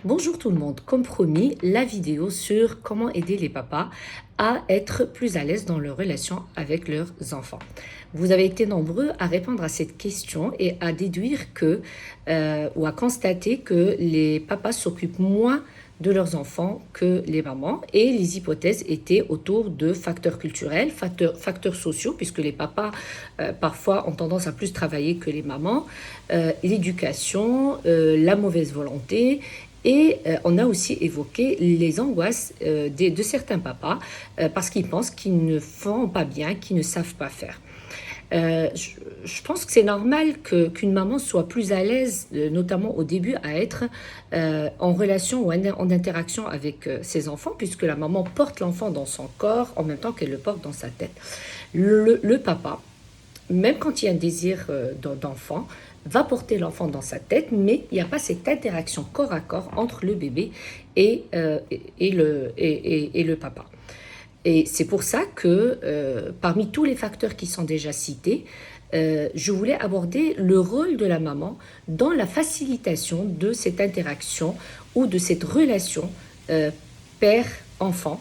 Bonjour tout le monde, comme promis, la vidéo sur comment aider les papas à être plus à l'aise dans leur relation avec leurs enfants. Vous avez été nombreux à répondre à cette question et à déduire que, ou à constater que les papas s'occupent moins de leurs enfants que les mamans et les hypothèses étaient autour de facteurs culturels, facteurs sociaux, puisque les papas parfois ont tendance à plus travailler que les mamans, l'éducation, la mauvaise volonté. Et on a aussi évoqué les angoisses de certains papas parce qu'ils pensent qu'ils ne font pas bien, qu'ils ne savent pas faire. Je pense que c'est normal qu'une maman soit plus à l'aise, notamment au début, à être en relation ou en interaction avec ses enfants, puisque la maman porte l'enfant dans son corps en même temps qu'elle le porte dans sa tête. Le papa, même quand il y a un désir d'enfant, va porter l'enfant dans sa tête, mais il n'y a pas cette interaction corps à corps entre le bébé et le papa. Et c'est pour ça que parmi tous les facteurs qui sont déjà cités, je voulais aborder le rôle de la maman dans la facilitation de cette interaction ou de cette relation père-enfant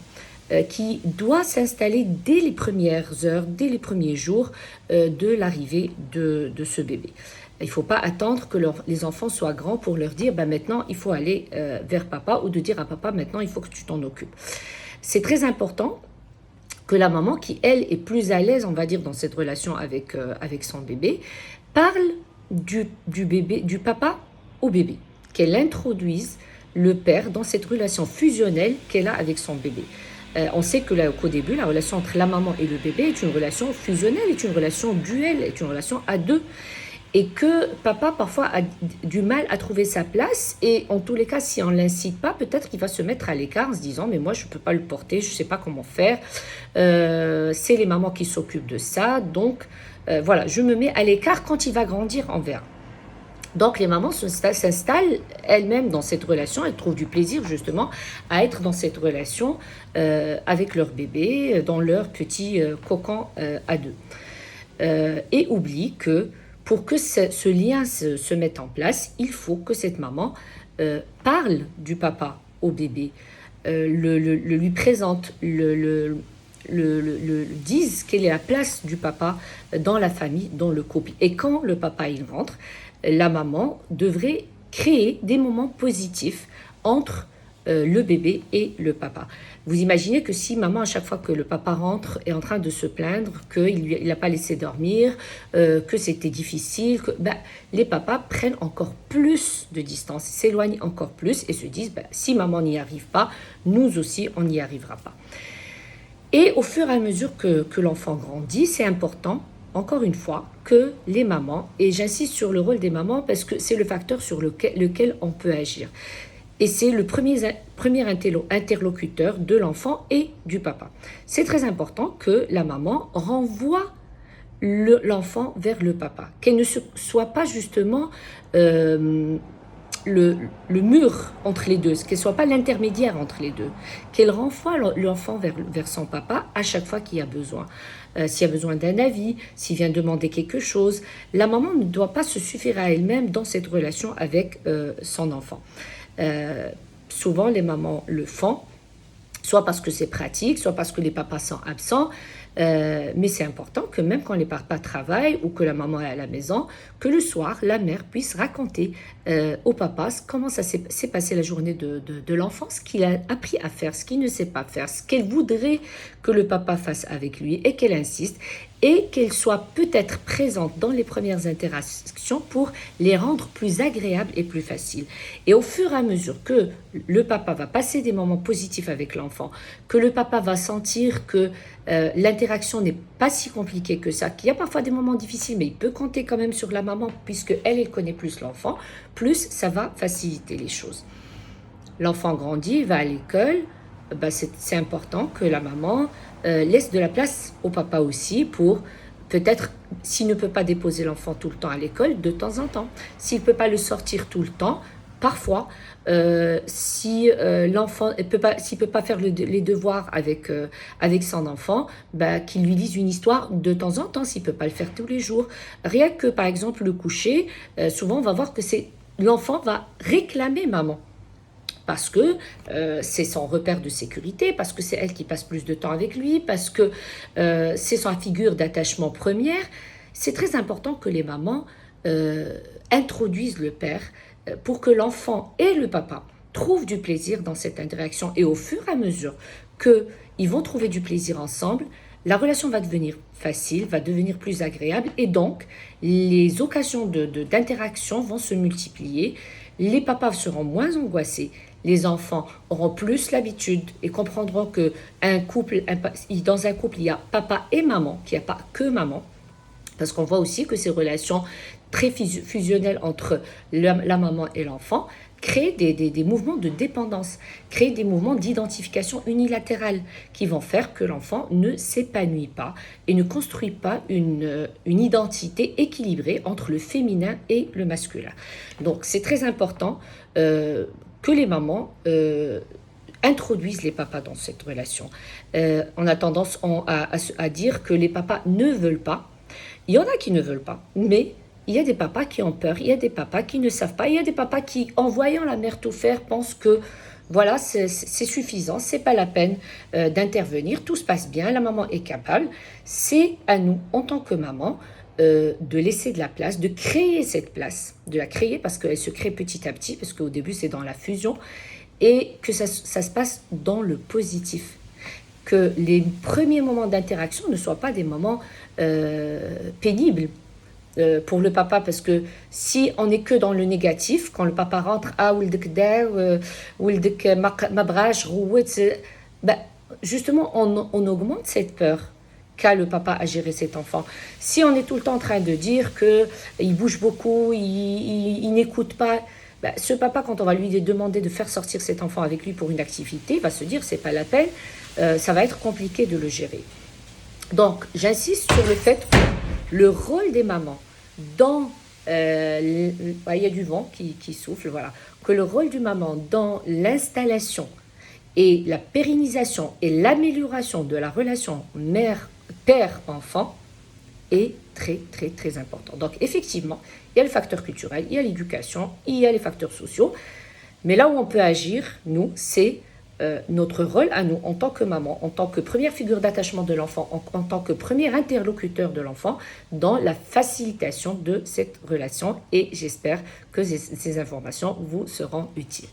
qui doit s'installer dès les premières heures, dès les premiers jours de l'arrivée de ce bébé. Il ne faut pas attendre que les enfants soient grands pour leur dire maintenant il faut aller vers papa, ou de dire à papa maintenant il faut que tu t'en occupes. C'est très important que la maman, qui elle est plus à l'aise, on va dire, dans cette relation avec son bébé, parle du bébé, du papa au bébé, qu'elle introduise le père dans cette relation fusionnelle qu'elle a avec son bébé. On sait qu'au début, la relation entre la maman et le bébé est une relation fusionnelle, est une relation duelle, est une relation à deux. Et que papa, parfois, a du mal à trouver sa place. Et en tous les cas, si on ne l'incite pas, peut-être qu'il va se mettre à l'écart en se disant « Mais moi, je ne peux pas le porter, je ne sais pas comment faire. C'est les mamans qui s'occupent de ça. Donc, voilà, je me mets à l'écart quand il va grandir en verra. » Donc, les mamans s'installent elles-mêmes dans cette relation. Elles trouvent du plaisir, justement, à être dans cette relation avec leur bébé, dans leur petit cocon à deux. Et oublient que pour que ce lien se mette en place, il faut que cette maman parle du papa au bébé, lui présente, dise quelle est la place du papa dans la famille, dans le couple. Et quand le papa il rentre, la maman devrait créer des moments positifs entre le bébé et le papa. Vous imaginez que si maman, à chaque fois que le papa rentre, est en train de se plaindre qu'il n'a pas laissé dormir, que c'était difficile, les papas prennent encore plus de distance, s'éloignent encore plus et se disent si maman n'y arrive pas, nous aussi on n'y arrivera pas. Et au fur et à mesure que l'enfant grandit, c'est important, encore une fois, que les mamans, et j'insiste sur le rôle des mamans parce que c'est le facteur sur lequel on peut agir. Et c'est le premier interlocuteur de l'enfant et du papa. C'est très important que la maman renvoie l'enfant vers le papa, qu'elle ne soit pas justement le mur entre les deux, qu'elle ne soit pas l'intermédiaire entre les deux, qu'elle renvoie l'enfant vers son papa à chaque fois qu'il y a besoin. S'il y a besoin d'un avis, s'il vient demander quelque chose, la maman ne doit pas se suffire à elle-même dans cette relation avec son enfant. Souvent les mamans le font, soit parce que c'est pratique, soit parce que les papas sont absents, mais c'est important que même quand les papas travaillent ou que la maman est à la maison, que le soir, la mère puisse raconter au papa comment ça s'est passé la journée de l'enfant, ce qu'il a appris à faire, ce qu'il ne sait pas faire, ce qu'elle voudrait que le papa fasse avec lui et qu'elle insiste et qu'elle soit peut-être présente dans les premières interactions pour les rendre plus agréables et plus faciles. Et au fur et à mesure que le papa va passer des moments positifs avec l'enfant, que le papa va sentir que l'interaction n'est pas si compliquée que ça, qu'il y a parfois des moments difficiles, mais il peut compter quand même sur la maman, puisque elle connaît plus l'enfant, plus ça va faciliter les choses. L'enfant grandit, il va à l'école, c'est important que la maman laisse de la place au papa aussi pour peut-être, s'il ne peut pas déposer l'enfant tout le temps à l'école, de temps en temps. S'il ne peut pas le sortir tout le temps, parfois, si l'enfant s'il peut pas faire les devoirs avec son enfant, qu'il lui dise une histoire de temps en temps, s'il peut pas le faire tous les jours. Rien que, par exemple, le coucher, souvent on va voir que l'enfant va réclamer maman. parce que c'est son repère de sécurité, parce que c'est elle qui passe plus de temps avec lui, parce que c'est sa figure d'attachement première. C'est très important que les mamans introduisent le père pour que l'enfant et le papa trouvent du plaisir dans cette interaction. Et au fur et à mesure qu'ils vont trouver du plaisir ensemble, la relation va devenir facile, va devenir plus agréable et donc les occasions d'interaction vont se multiplier. Les papas seront moins angoissés, les enfants auront plus l'habitude et comprendront que dans un couple, il y a papa et maman, qu'il n'y a pas que maman, parce qu'on voit aussi que ces relations très fusionnelles entre la maman et l'enfant créent des mouvements de dépendance, créent des mouvements d'identification unilatérale qui vont faire que l'enfant ne s'épanouit pas et ne construit pas une identité équilibrée entre le féminin et le masculin. Donc c'est très important que les mamans introduisent les papas dans cette relation. On a tendance à dire que les papas ne veulent pas. Il y en a qui ne veulent pas, mais il y a des papas qui ont peur, il y a des papas qui ne savent pas, il y a des papas qui, en voyant la mère tout faire, pensent que voilà, c'est suffisant, c'est pas la peine d'intervenir, tout se passe bien, la maman est capable. C'est à nous, en tant que maman, de laisser de la place, de créer cette place, de la créer parce qu'elle se crée petit à petit, parce qu'au début c'est dans la fusion, et que ça se passe dans le positif. Que les premiers moments d'interaction ne soient pas des moments pénibles pour le papa, parce que si on n'est que dans le négatif, quand le papa rentre, justement on augmente cette peur qu'a le papa à gérer cet enfant. Si on est tout le temps en train de dire qu'il bouge beaucoup, il n'écoute pas, ce papa, quand on va lui demander de faire sortir cet enfant avec lui pour une activité, va se dire c'est pas la peine, ça va être compliqué de le gérer. Donc j'insiste sur le fait que le rôle des mamans dans il y a du vent qui souffle, voilà, que le rôle du maman dans l'installation et la pérennisation et l'amélioration de la relation mère-père-enfant est très très très important. Donc effectivement, il y a le facteur culturel, il y a l'éducation, il y a les facteurs sociaux, mais là où on peut agir, nous, c'est notre rôle à nous en tant que maman, en tant que première figure d'attachement de l'enfant, en tant que premier interlocuteur de l'enfant dans la facilitation de cette relation, et j'espère que ces informations vous seront utiles.